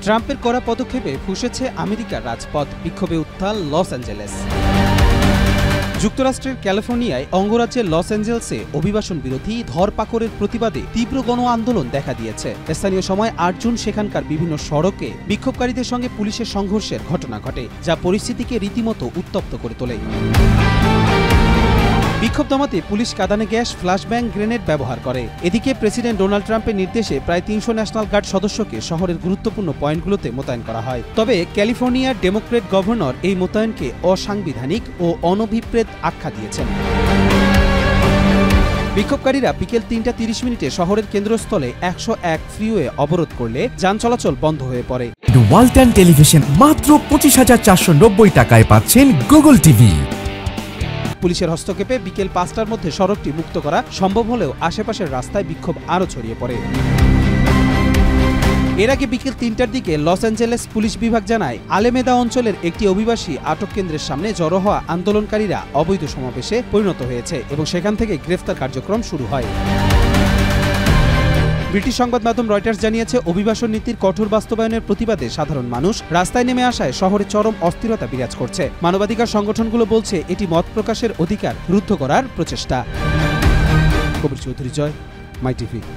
ট্রাম্পের কড়া পদক্ষেপে ফুঁসেছে আমেরিকার রাজপথ, বিক্ষোভে উত্তাল লস অ্যাঞ্জেলেস। যুক্তরাষ্ট্রের ক্যালিফোর্নিয়ায় অঙ্গরাজ্যের লস অ্যাঞ্জেলসে অভিবাসন বিরোধী ধরপাকড়ের প্রতিবাদে তীব্র গণ আন্দোলন দেখা দিয়েছে। স্থানীয় সময় ৮ জুন সেখানকার বিভিন্ন সড়কে বিক্ষোভকারীদের সঙ্গে পুলিশের সংঘর্ষের ঘটনা ঘটে, যা পরিস্থিতিকে রীতিমতো উত্তপ্ত করে তোলে। বিক্ষোভ দমাতে পুলিশ কাঁদানে গ্যাস, ফ্ল্যাশব্যাং, গ্রেনেড ব্যবহার করে। এদিকে প্রেসিডেন্ট ডোনাল্ড ট্রাম্পের নির্দেশে প্রায় ৩০০ ন্যাশনাল গার্ড সদস্যকে শহরের গুরুত্বপূর্ণ পয়েন্টগুলোতে মোতায়েন করা হয়। তবে ক্যালিফোর্নিয়ার ডেমোক্রেট গভর্নর এই মোতায়েনকে অসাংবিধানিক ও অনভিপ্রেত আখ্যা দিয়েছেন। বিক্ষোভকারীরা বিকেল ৩টা ৩০ মিনিটে শহরের কেন্দ্রস্থলে ১০১ ফ্রিওয়ে অবরোধ করলে যান চলাচল বন্ধ হয়ে পড়ে। ওয়ালটন টেলিভিশন মাত্র ২৫,৪৯০ টাকায় পাচ্ছেন গুগল টিভি। পুলিশের হস্তক্ষেপে বিকেল ৫টার মধ্যে সড়কটি মুক্ত করা সম্ভব হলেও আশেপাশের রাস্তায় বিক্ষোভ আরও ছড়িয়ে পড়ে। এর আগে বিকেল ৩টার দিকে লস অ্যাঞ্জেলেস পুলিশ বিভাগ জানায়, আলেমেদা অঞ্চলের একটি অভিবাসী আটক কেন্দ্রের সামনে জড়ো হওয়া আন্দোলনকারীরা অবৈধ সমাবেশে পরিণত হয়েছে এবং সেখান থেকে গ্রেফতার কার্যক্রম শুরু হয়। ব্রিটিশ সংবাদ মাধ্যম রয়টার্স জানিয়েছে, অভিবাসন নীতির কঠোর বাস্তবায়নের প্রতিবাদে সাধারণ মানুষ রাস্তায় নেমে আসায় শহরে চরম অস্থিরতা বিরাজ করছে। মানবাধিকার সংগঠনগুলো বলছে এটি মত প্রকাশের অধিকার রুদ্ধ করার প্রচেষ্টা। কবির চৌধুরী, জয়, মাই টিভি।